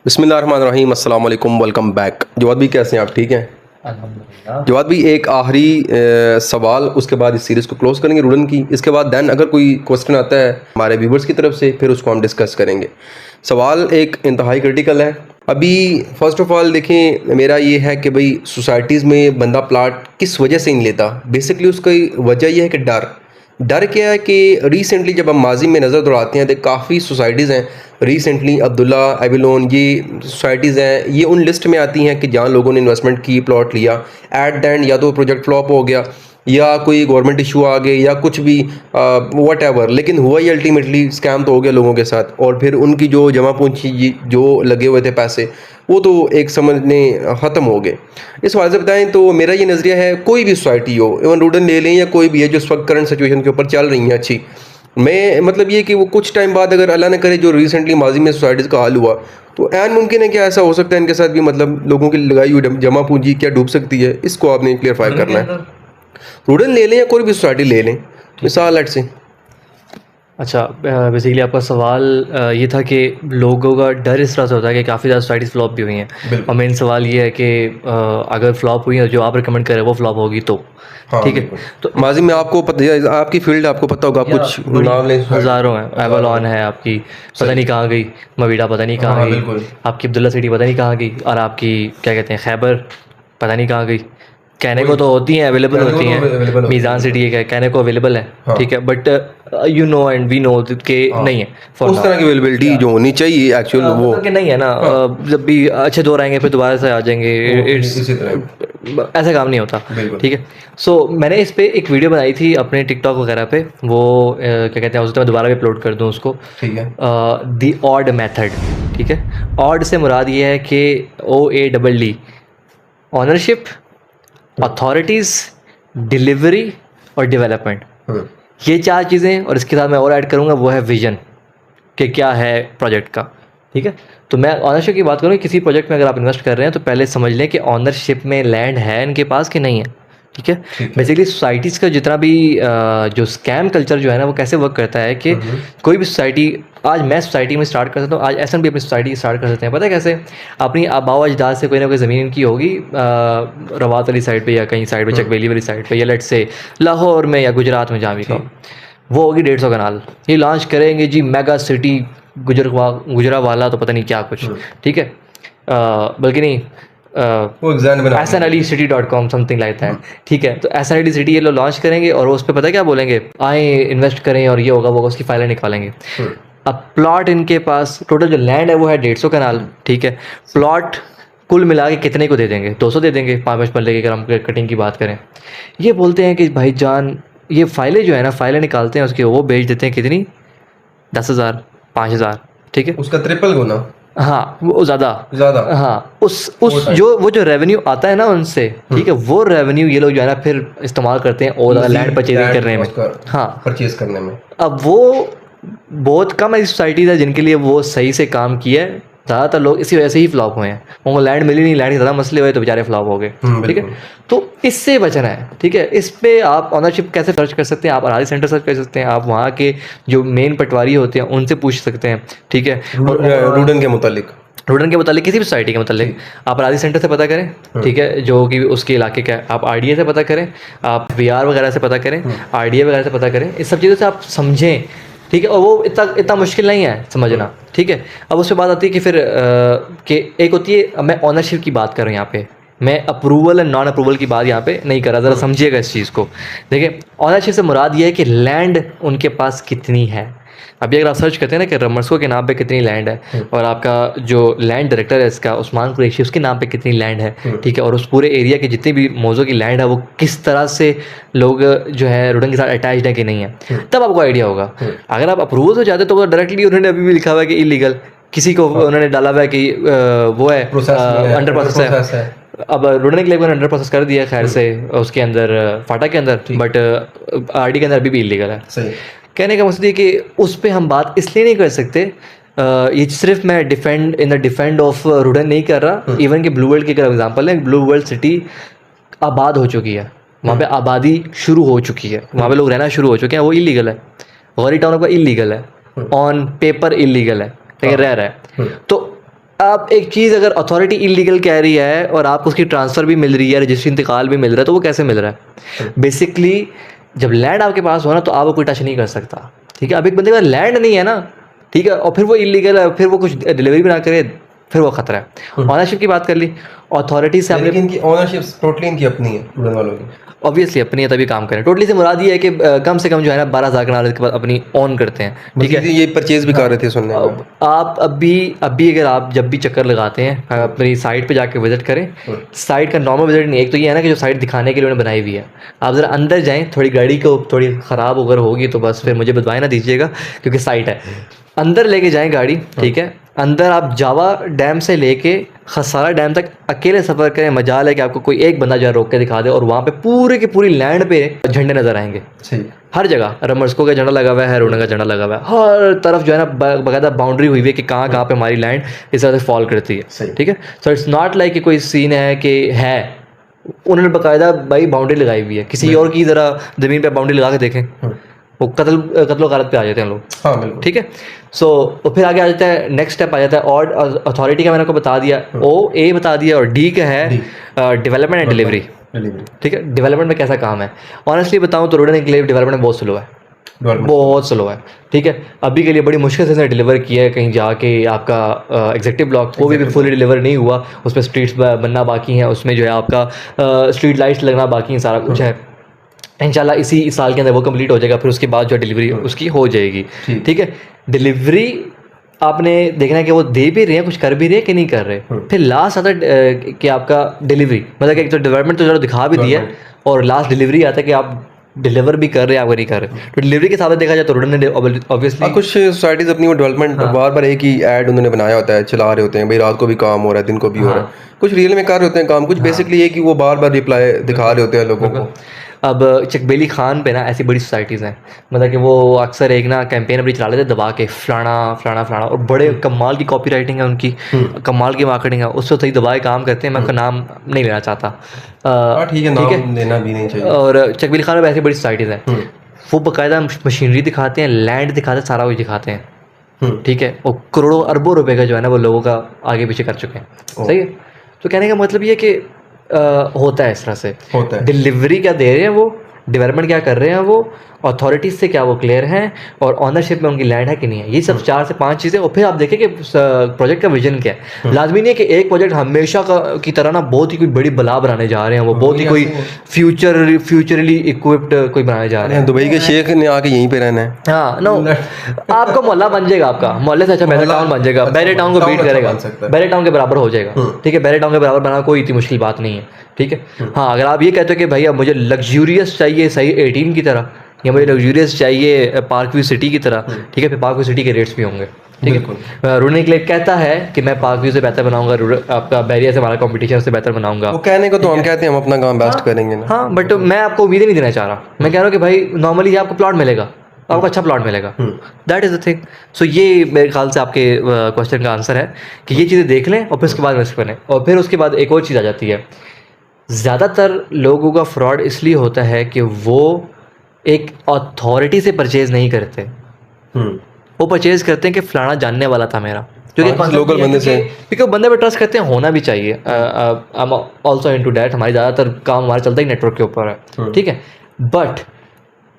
बिस्मिल्लाहिर्रहमानिर्रहीम, अस्सलाम वालेकुम, वेलकम बैक। जवाद भी कैसे हैं आप? ठीक हैं अल्हम्दुलिल्लाह। जवाद भी। एक आखिरी सवाल, उसके बाद इस सीरीज़ को क्लोज़ करेंगे रुडन की। इसके बाद दैन अगर कोई क्वेश्चन आता है हमारे व्यूवर्स की तरफ से, फिर उसको हम डिस्कस करेंगे। सवाल एक इंतहाई क्रिटिकल है। अभी फ़र्स्ट ऑफ़ ऑल देखें, मेरा ये है कि भाई सोसाइटीज़ में बंदा प्लाट किस वजह से नहीं लेता। बेसिकली उसकी वजह यह है कि डर क्या है कि रिसेंटली जब हम माजी में नज़र दौड़ाते हैं तो काफ़ी सोसाइटीज़ हैं, रिसेंटली अब्दुल्ला, एविलोन, ये सोसाइटीज़ हैं, ये उन लिस्ट में आती हैं कि जहाँ लोगों ने इन्वेस्टमेंट की, प्लॉट लिया, एट द एंड या तो प्रोजेक्ट फ्लॉप हो गया या कोई गवर्नमेंट इशू आ गए या कुछ भी वट एवर, लेकिन हुआ ही अल्टीमेटली स्कैम तो हो गया लोगों के साथ। और फिर उनकी जो जमा पूंजी जो लगे हुए थे पैसे, वो तो एक समझने ख़त्म हो गए। इस वजह से बताएं तो मेरा ये नज़रिया है, कोई भी सोसाइटी हो, इवन रूडन ले लें या कोई भी है जो इस वक्त करंट सिचुएशन के ऊपर चल रही है अच्छी, मैं मतलब ये कि वो कुछ टाइम बाद अगर अल्लाह न करे जो रिसेंटली माजी में सोसाइटीज़ का हाल हुआ, तो ऐन मुमकिन है कि ऐसा हो सकता है इनके साथ भी, मतलब लोगों की लगाई हुई जमा पूंजी क्या डूब सकती है। इसको आपने क्लियरफाई करना है। रूडन ले लें या कोई भी सोसाइटी ले लें, मिसाल लेट्स से। अच्छा, बेसिकली आपका सवाल ये था कि लोगों का डर इस तरह से होता है कि काफ़ी ज़्यादा सोसाइटीज़ फ्लॉप भी हुई हैं, और मेन सवाल ये है कि अगर फ्लॉप हुई है जो आप रिकमेंड करें वो फ्लॉप होगी तो हाँ, ठीक है। तो माजी में आपको पता, आपकी फील्ड आपको पता होगा, कुछ नाम लें। हज़ारों हैं। एवलॉन है आपकी, पता नहीं कहाँ गई। मवीडा पता नहीं कहाँ गई। आपकी अब्दुल्ला सिटी पता नहीं कहाँ गई। और आपकी क्या कहते हैं, खैबर पता नहीं कहाँ गई। कहने को तो होती हैं, अवेलेबल होती हैं। मीज़ान सिटी एक है, कहने को अवेलेबल है, ठीक है, but you know and we know कि नहीं है उस तरह की अवेलेबिलिटी जो होनी चाहिए एक्चुअल वो मतलब कि नहीं है ना। जब भी अच्छे दौर आएंगे फिर दोबारा से आ जाएंगे। इट्स ऐसा काम नहीं होता, ठीक है। सो मैंने इस पे एक वीडियो बनाई थी अपने टिकटॉक वगैरह पे, वो क्या कहते हैं, उस मैं दोबारा भी अपलोड कर दूँ उसको। ठीक है। दी ऑड मेथड, ठीक है। ऑड से मुराद ये है कि OADD, ऑनरशिप, अथॉरिटीज़, डिलीवरी और डेवलपमेंट। ये चार चीज़ें, और इसके साथ मैं और ऐड करूँगा वो है विजन, कि क्या है प्रोजेक्ट का, ठीक है। तो मैं ऑनरशिप की बात करूँ, किसी प्रोजेक्ट में अगर आप इन्वेस्ट कर रहे हैं तो पहले समझ लें कि ऑनरशिप में लैंड है इनके पास कि नहीं है, ठीक है। बेसिकली सोसाइटीज़ का जितना भी जो स्कैम कल्चर जो है ना, वो कैसे वर्क करता है कि कोई भी सोसाइटी, आज मैं सोसाइटी में स्टार्ट कर सकता हूँ, आज ऐसा भी अपनी सोसाइटी स्टार्ट कर सकते हैं। पता है कैसे? अपनी आबाओ अजदाद से कोई ना कोई ज़मीन इनकी होगी रवात वाली साइड पे या कहीं साइड पे, चकवेली वाली साइड पे, या लेट से लाहौर में या गुजरात में, जहाँ भी कहो, वो होगी 150 कनाल। ये लॉन्च करेंगे जी, मेगा सिटी गुजरावाला, तो पता नहीं क्या कुछ, ठीक है। बल्कि नहीं, SNLEcity.com समथिंग लाइक दैट, ठीक है। तो SNLE सिटी ये लोग लॉन्च करेंगे और उस पर पता है क्या बोलेंगे, आए इन्वेस्ट करें और ये होगा वो, उसकी फाइलें निकालेंगे। अब प्लॉट इनके पास, टोटल जो लैंड है वो है 150 कनाल, ठीक है। प्लॉट कुल मिला के कितने को दे देंगे? 200 दे देंगे, 5 मरले की अगर हम कटिंग की बात करें। ये बोलते हैं कि भाईजान ये फाइलें जो है ना, फाइलें निकालते हैं उसके, वो बेच देते हैं कितनी, 10,000, 5,000, ठीक है। उसका ट्रिपल गुना। हाँ, वो ज़्यादा। हाँ, उस वो जो रेवेन्यू आता है ना उनसे, ठीक है, वो रेवेन्यू ये लोग जो है ना फिर इस्तेमाल करते हैं और लैंड परचेजिंग करने में। हाँ, परचेज करने में। अब वो बहुत कम ऐसी सोसाइटीज़ है जिनके लिए वो सही से काम किया है। ज़्यादातर लोग इसी वजह से ही फ्लॉप हुए हैं, उनको लैंड मिली नहीं, लैंड के ज़्यादा मसले हुए तो बेचारे फ्लॉप हो गए, ठीक है। तो इससे बचना है, ठीक है। इस पे आप ऑनरशिप कैसे सर्च कर सकते हैं? आप अराजी सेंटर सर्च कर सकते हैं, आप वहाँ के जो मेन पटवारी होते हैं उनसे पूछ सकते हैं, ठीक है। रूडन के मुतालिक, किसी भी सोसाइटी के मतलब आप अराजी सेंटर से पता करें, ठीक है, जो कि उसके इलाके का है। आप RDA से पता करें, आप VR वगैरह से पता करें, RDA वगैरह से पता करें। इस सब चीज़ों से आप समझें, ठीक है। और वो इतना मुश्किल नहीं है समझना, ठीक है। अब उस पर बात आती है कि फिर कि एक होती है, अब मैं ऑनरशिप की बात कर रहा हूँ यहाँ पे, मैं अप्रूवल एंड नॉन अप्रूवल की बात यहाँ पे नहीं कर रहा। ज़रा समझिएगा इस चीज़ को। देखिए, ऑनरशिप से मुराद ये है कि लैंड उनके पास कितनी है। अभी अगर आप सर्च करते हैं ना कि रमर्सको के नाम पे कितनी लैंड है, और आपका जो लैंड डायरेक्टर है इसका, उस्मान कुरैशी, उसके नाम पे कितनी लैंड है, ठीक है, और उस पूरे एरिया के जितनी भी मौजों की लैंड है वो किस तरह से लोग जो है रूडन के साथ अटैच्ड है कि नहीं है, तब आपको आइडिया होगा। अगर आप अप्रूवल हो जाते तो वो डायरेक्टली उन्होंने अभी भी लिखा हुआ है कि इलीगल, किसी को उन्होंने डाला हुआ है कि वो है अंडर प्रोसेस है। अब रूडन के लिए अंडर प्रोसेस कर दिया खैर से उसके अंदर, फाटा के अंदर, बट RD के अंदर अभी भी इलीगल है। कहने का मकसद ये कि उस पर हम बात इसलिए नहीं कर सकते, ये सिर्फ मैं डिफेंड ऑफ रूडन नहीं कर रहा। इवन कि ब्लू वर्ल्ड की अगर एग्जांपल है, ब्लू वर्ल्ड सिटी आबाद हो चुकी है, वहाँ पे आबादी शुरू हो चुकी है, वहाँ पे लोग रहना शुरू हो चुके हैं, वो इलीगल है। गौरी टाउन का इलीगल है, ऑन पेपर इलीगल है, लेकिन रह रहा है। तो आप एक चीज़ अगर अथॉरिटी इलीगल कह रही है और आपको उसकी ट्रांसफ़र भी मिल रही है, रजिस्ट्री इंतकाल भी मिल रहा है, तो वो कैसे मिल रहा है? बेसिकली जब लैंड आपके पास हो ना तो आपको कोई टच नहीं कर सकता, ठीक है। अब एक बंदे का लैंड नहीं है ना, ठीक है, और फिर वो इलीगल है, फिर वो कुछ डिलीवरी भी ना करे, फिर वो खतरा है। ऑनरशिप की बात कर ली, अथॉरिटी से आपने, लेकिन इनकी ऑनरशिप टोटली इनकी अपनी है वुडन वालों की। ऑब्वियसली अपनी है तभी काम करें। टोटली से मुराद ये है कि कम से कम जो है ना 12,000 कनाल के बाद अपनी ऑन करते हैं, ठीक है। ये परचेज भी कर रहे थे सुनने में। आप अभी अगर आप जब भी चक्कर लगाते हैं अपनी साइट पे जाके विजिट करें, साइट का नॉर्मल विजिट नहीं, एक तो ये है ना कि जो साइट दिखाने के लिए उन्होंने बनाई हुई है, आप ज़रा अंदर जाएं, थोड़ी गाड़ी को थोड़ी ख़राब अगर होगी तो बस फिर मुझे बदवाएं ना दीजिएगा, क्योंकि साइट है। अंदर लेके जाएं गाड़ी, ठीक है। अंदर आप जावा डैम से लेके खसारा डैम तक अकेले सफ़र करें, मजाल है कि आपको कोई एक बंदा जो है रोक के दिखा दे, और वहाँ पे पूरे की पूरी लैंड पे झंडे नज़र आएंगे। सही। हर जगह रमर्सको का झंडा लगा हुआ है, रोडन का झंडा लगा हुआ है, हर तरफ जो है ना बाकायदा बाउंड्री हुई हुई है कि कहाँ कहाँ पे हमारी लैंड इस तरह से फॉल करती है, ठीक है। सो इट्स नॉट लाइक कि कोई सीन है कि है, उन्होंने बाकायदा भाई बाउंड्री लगाई हुई है। किसी और की ज़रा ज़मीन पे बाउंड्री लगा के देखें, वो कत्ल गारत पे आ जाते हैं लोग, हाँ बिल्कुल, ठीक है। सो फिर आगे आ जाता है, नेक्स्ट स्टेप आ जाता है, और अथॉरिटी का मैंने आपको बता दिया, ओ ए बता दिया, और डी का है डेवलपमेंट एंड डिलीवरी, ठीक है। डेवलपमेंट में कैसा काम है, ऑनेस्टली बताऊं तो रोडन एनक्लेव डेवलपमेंट बहुत स्लो है, बहुत स्लो है, ठीक है। अभी के लिए बड़ी मुश्किल से इसने डिलीवर किया है, कहीं जाके आपका एग्जीक्यूटिव ब्लॉक वो भी फुली डिलीवर नहीं हुआ, उसमें स्ट्रीट्स बनना बाकी हैं, उसमें जो है आपका स्ट्रीट लाइट्स लगना बाकी है, सारा कुछ है। इंशाल्लाह इसी साल के अंदर वो कंप्लीट हो जाएगा, फिर उसके बाद जो डिलीवरी उसकी हो जाएगी, ठीक है। डिलीवरी आपने देखना है कि वो दे भी रहे हैं, कुछ कर भी रहे हैं कि नहीं कर रहे। फिर लास्ट आता है कि आपका डिलीवरी, मतलब कि एक तो डेवलपमेंट तो जरा दिखा भी दिया, और लास्ट डिलीवरी आता है कि आप डिलीवर भी कर रहे हैं, आप नहीं कर रहे। तो डिलीवरी के हिसाब से देखा जाए तो रोडन ने ऑब्वियसली कुछ सोसाइटीज अपनी वो डेवलपमेंट बार बार एक ही ऐड उन्होंने बनाया होता है, चला रहे होते हैं, भाई रात को भी काम हो रहा है, दिन को भी हो रहा है, कुछ रियल में कर रहे होते हैं काम, कुछ बेसिकली ये कि वो बार बार रिप्लाई दिखा रहे होते हैं लोगों को। अब चकबेली खान पे ना ऐसी बड़ी सोसाइटीज़ हैं, मतलब कि वो अक्सर एक ना कैंपेन अपनी चला लेते हैं दबा के, फलाना फलाना फलाना, और बड़े कमाल की कॉपी राइटिंग है उनकी, कमाल की मार्केटिंग है, उससे सही दबाए काम करते हैं। मैं उनका नाम नहीं लेना चाहता, ठीक है, नाम लेना भी नहीं चाहिए। और चकबेली खान में ऐसी बड़ी सोसाइटीज़ हैं, वो बाकायदा मशीनरी दिखाते हैं, लैंड दिखाते हैं, सारा कुछ दिखाते हैं, ठीक है। और करोड़ों अरबों रुपए का जो है ना वो लोगों का आगे पीछे कर चुके हैं, सही है। तो कहने का मतलब ये कि होता है इस तरह से, होता है। डिलीवरी क्या दे रहे हैं वो, डेवलपमेंट क्या कर रहे हैं वो, अथॉरिटीज़ से क्या वो क्लियर हैं, और ऑनरशिप में उनकी लैंड है कि नहीं है, ये सब 4 से 5 चीज़ें। और फिर आप देखें कि प्रोजेक्ट का विजन क्या है। लाजमी नहीं है कि एक प्रोजेक्ट हमेशा की तरह ना बहुत ही कोई बड़ी बला बनाने जा रहे हैं, वो बहुत ही कोई फ्यूचरली इक्विप्ड कोई बनाने जा रहे हैं। दुबई के शेख ने आके यहीं पे रहना है, हाँ नो, आपका मोहल्ला बन जाएगा, आपका मोहल्ले से अच्छा बैरे टाउन बन जाएगा, बैरे टाउन को बीट करेगा, बैरे टाउन के बराबर हो जाएगा, ठीक है। बैरे टाउन के बराबर बनाना कोई इतनी मुश्किल बात नहीं है, ठीक है। हाँ, अगर आप ये कहते हो कि भाई अब मुझे लग्जूरियस चाहिए सही 18 की तरह, या मुझे लग्जूरियस चाहिए पार्क व्यू सिटी की तरह, ठीक है, फिर पार्क व्यू सिटी के रेट्स भी होंगे, ठीक है। रोडन एनक्लेव कहता है कि मैं पार्क व्यू से बेहतर बनाऊंगा, आपका बैरियर से हमारा कंपटीशन से बेहतर बनाऊंगा। वो कहने को तो हम कहते हैं हम अपना काम बेस्ट करेंगे ना, हाँ, बट मैं आपको उम्मीदें नहीं देना चाह रहा। मैं कह रहा हूँ कि भाई नॉर्मली आपको प्लॉट मिलेगा, आपको अच्छा प्लॉट मिलेगा, दैट इज़ द थिंग। सो ये मेरे ख्याल से आपके क्वेश्चन का आंसर है कि ये चीज़ें देख लें और फिर उसके बाद इन्वेस्ट करें। और फिर उसके बाद एक और चीज़ आ जाती है, ज़्यादातर लोगों का फ्रॉड इसलिए होता है कि वो एक अथॉरिटी से परचेज नहीं करते, वो परचेज करते हैं कि फलाना जानने वाला था मेरा, क्योंकि लोकल बंदे से, क्योंकि बंदे पे ट्रस्ट करते हैं, होना भी चाहिए। I am also into that, हमारी ज़्यादातर काम हमारा चलता ही नेटवर्क के ऊपर है, ठीक है। बट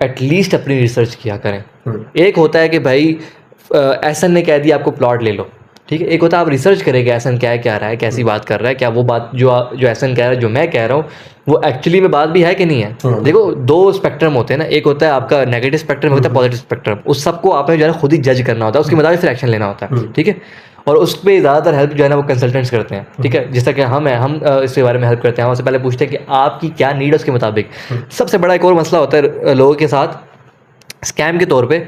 एटलीस्ट अपनी रिसर्च किया करें। एक होता है कि भाई एसन ने कह दिया आपको प्लॉट ले लो, ठीक है। एक होता है आप रिसर्च करेंगे एसन क्या है, क्या रहा है, कैसी बात कर रहा है, क्या वो बात जो एसन कह रहा है, जो मैं कह रहा हूँ, वो एक्चुअली में बात भी है कि नहीं है। देखो, 2 स्पेक्ट्रम होते हैं ना, एक होता है आपका नेगेटिव स्पेक्ट्रम, होता है पॉजिटिव स्पेक्ट्रम। उस सबको आपने जो है खुद ही जज करना होता है, उसके मुताबिक फिर एक्शन लेना होता है, ठीक है। और उस पर ज़्यादातर हेल्प जो है ना वो कंसल्टेंट्स करते हैं, ठीक है। जिस तरह कि हम इसके बारे में हेल्प करते हैं, हम उससे पहले पूछते हैं कि आपकी क्या नीड है, उसके मुताबिक। सबसे बड़ा एक और मसला होता है लोगों के साथ, स्कैम के तौर पे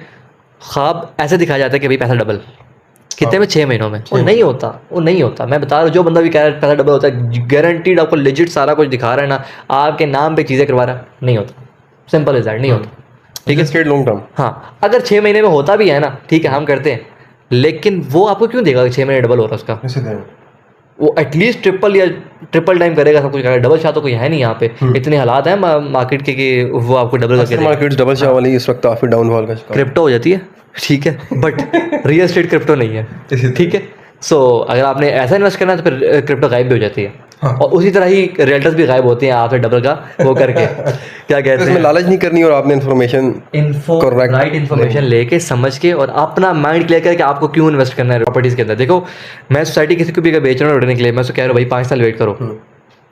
ख्वाब ऐसे दिखाया जाता है कि भाई पैसा डबल कितने में, 6 महीनों में। वो नहीं होता, वो नहीं होता। मैं बता रहा हूँ, जो बंदा भी कह रहा है पैसा डबल होता है, गारंटीड आपको लेजिट सारा कुछ दिखा रहा है ना, आपके नाम पे चीज़ें करवा रहा है, नहीं होता। सिंपल इज दैट, नहीं होता, ठीक है। स्ट्रेट लॉन्ग टर्म, हाँ, अगर 6 महीने में होता भी है ना, ठीक है, हम करते हैं, लेकिन वो आपको क्यों देगा 6 महीने डबल हो रहा है उसका? वो एटलीस्ट ट्रिपल टाइम करेगा, सब कुछ करेगा। डबल शाह तो कोई है नहीं यहाँ पे, इतने हालात हैं मार्केट के कि वो आपको डबल करके, मार्केट डबल शाह वाली इस वक्त काफी डाउनफॉल का क्रिप्टो हो जाती है, ठीक है, बट रियल एस्टेट क्रिप्टो नहीं है, ठीक है। सो अगर आपने ऐसा इन्वेस्ट करना है तो फिर क्रिप्टो गायब भी हो जाती है। हाँ। और उसी तरह ही रियल्टर्स भी गायब होती हैं आपसे डबल का वो करके क्या कहते इसमें हैं, लालच नहीं करनी और आपने इन्फॉर्मेशन Correct. राइट इन्फॉर्मेशन लेके समझ के और अपना माइंड क्लियर करके आपको क्यों इन्वेस्ट करना है प्रॉपर्टीज के अंदर। देखो मैं सोसाइटी किसी को भी अगर बेच रहा हूँ उड़ने के लिए, मैं उसको कह रहा हूँ भाई 5 साल वेट करो।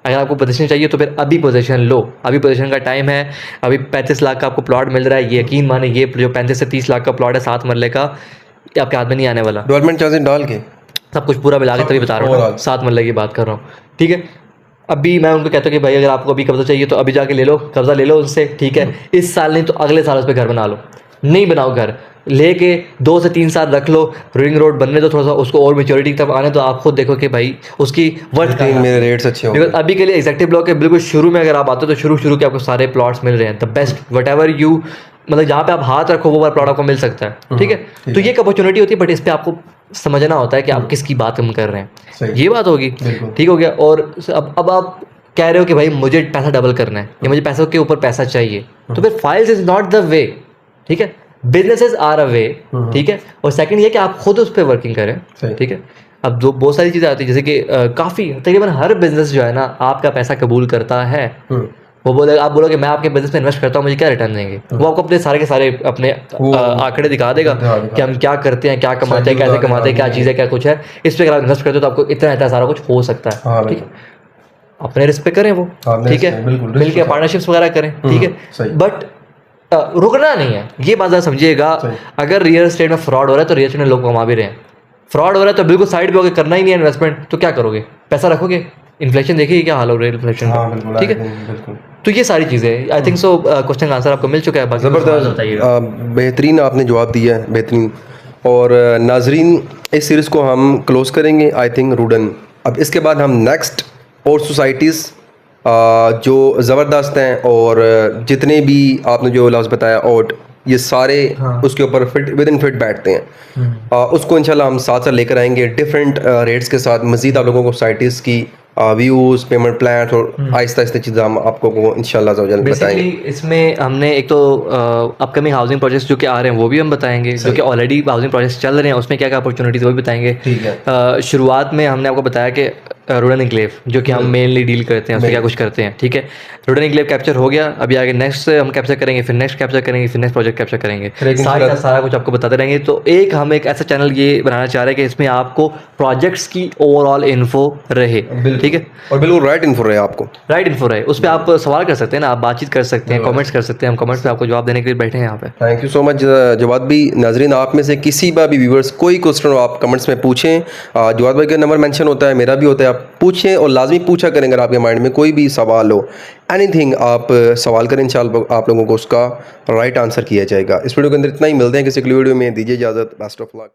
अगर आपको पोजीशन चाहिए तो फिर अभी पोजीशन लो, अभी पोजीशन का टाइम है। अभी 35 लाख का आपको प्लॉट मिल रहा है, ये यकीन माने ये जो 35 से 30 लाख का प्लॉट है 7 मरले का, ये आपके हाथ में नहीं आने वाला। डेवलपमेंट चार्जेस डाल के सब कुछ पूरा मिला के तभी बता रहा हूँ ना, 7 मरले की बात कर रहा हूँ, ठीक है। अभी मैं उनको कहता हूँ कि भाई अगर आपको अभी कब्जा चाहिए तो अभी जाके ले लो, कब्जा ले लो उनसे, ठीक है। इस साल नहीं तो अगले साल उस पर घर बना लो। नहीं बनाओ घर, लेके 2 से 3 साल रख लो, रिंग रोड बनने दो थोड़ा सा, उसको और मेच्योरिटी तब आने तो आप खुद देखो कि भाई उसकी वर्थ का है। मेरे रेट्स अच्छे होंगे। बिकॉज अभी के लिए एग्जैक्टिव ब्लॉक के बिल्कुल शुरू में अगर आप आते हो तो शुरू के आपको सारे प्लॉट्स मिल रहे हैं, the best what ever you, मतलब जहाँ पे आप हाथ रखो वो वाला प्लॉट आपको मिल सकता है, ठीक है। तो ये एक अपॉर्चुनिटी होती है, बट इस पर आपको समझना होता है कि आप किसकी बात हम कर रहे हैं। ये बात होगी, ठीक हो गया। और अब आप कह रहे हो कि भाई मुझे पैसा डबल करना है या मुझे पैसों के ऊपर पैसा चाहिए, तो फिर files is not the way, ठीक है। बिजनेसेस आर अ वे, ठीक है। और सेकंड ये कि आप खुद उस पर वर्किंग करें, ठीक है। अब जो बहुत सारी चीज़ें आती है, जैसे कि काफ़ी तकरीबन हर बिजनेस जो है ना आपका पैसा कबूल करता है। वो बोले, आप बोलोगे मैं आपके बिजनेस में इन्वेस्ट करता हूँ, मुझे क्या रिटर्न देंगे, वो आपको अपने सारे के सारे अपने आंकड़े दिखा देगा कि हम क्या करते हैं, क्या कमाते हैं, कैसे कमाते हैं, क्या चीज़ है, क्या कुछ है। इस पर अगर आप इन्वेस्ट करते हो तो आपको इतना सारा कुछ हो सकता है, ठीक है। अपने रिस्क पे करें वो, ठीक है, मिलके पार्टनरशिप्स वगैरह करें, ठीक है। बट रुकना नहीं है, ये बात ज़रा समझिएगा। अगर रियल एस्टेट में फ्रॉड हो रहा है तो रियल एस्टेट में लोग कमा भी रहे हैं। फ्रॉड हो रहा है तो बिल्कुल साइड पे होकर करना ही नहीं है इन्वेस्टमेंट, तो क्या करोगे, पैसा रखोगे। इन्फ्लेशन देखिए क्या हाल हो रहा है इन्फ्लेशन का, ठीक है। तो ये सारी चीज़ें आई थिंक सो क्वेश्चन का आंसर आपको मिल चुका है। ज़बरदस्त, बेहतरीन आपने जवाब दिया है, बेहतरीन। और नाजरीन इस सीरीज़ को हम क्लोज करेंगे आई थिंक रूडन। अब इसके बाद हम नेक्स्ट और सोसाइटीज़ जो ज़बरदस्त हैं और जितने भी आपने जो लफ्ज़ बताया और ये सारे उसके ऊपर फिट विद इन फिट बैठते हैं, उसको इंशाल्लाह हम साथ साथ लेकर आएंगे डिफरेंट रेट्स के साथ। मज़ीद आप लोगों को सोसाइटीज़ की व्यूज़, पेमेंट प्लान और आहिस्ता आहिस्ता चीज़ें हम आपको इंशाल्लाह बताएंगे। इसमें हमने एक तो अपकमिंग हाउसिंग प्रोजेक्ट्स जो कि आ रहे हैं वो भी हम बताएंगे, जो कि ऑलरेडी हाउसिंग प्रोजेक्ट्स चल रहे हैं उसमें क्या क्या अपॉर्चुनिटीज़ वो भी बताएंगे, ठीक है। शुरुआत में हमने आपको बताया कि रूडन एनक्लेव जो कि हम मेनली डील करते हैं उसमें क्या कुछ करते हैं, ठीक है। रूडन एनक्लेव कैप्चर हो गया, अभी आगे नेक्स्ट हम कैप्चर करेंगे, फिर नेक्स्ट कैप्चर करेंगे, फिर नेक्स्ट प्रोजेक्ट कैप्चर करेंगे, सारा कुछ आपको बताते रहेंगे। तो हम एक ऐसा चैनल ये बनाना चाह रहे हैं कि इसमें आपको प्रोजेक्ट्स की ओवरऑल इन्फो रहे, ठीक है। और बिल्कुल राइट इन्फो रहे, आपको राइट इन्फो रहे, उस पर आप सवाल कर सकते हैं ना, आप बातचीत कर सकते हैं, कमेंट्स कर सकते हैं, हम कमेंट्स पे आपको जवाब देने के लिए बैठे हैं यहाँ पे। Thank you so much Jawad भाई। नाजरीन आप में से किसी भी व्यूवर्स कोई क्वेश्चन हो आप कमेंट्स में पूछें, जवाद भाई का नंबर मेंशन होता है, मेरा भी होता है, आप पूछें और लाजमी पूछा करें। अगर आपके माइंड में कोई भी सवाल हो, एनीथिंग आप सवाल करें, इंशाल्लाह आप लोगों को उसका राइट आंसर किया जाएगा। इस वीडियो के अंदर इतना ही, मिलते हैं किसी अगली वीडियो में, दीजिए इजाज़त, बेस्ट ऑफ लक।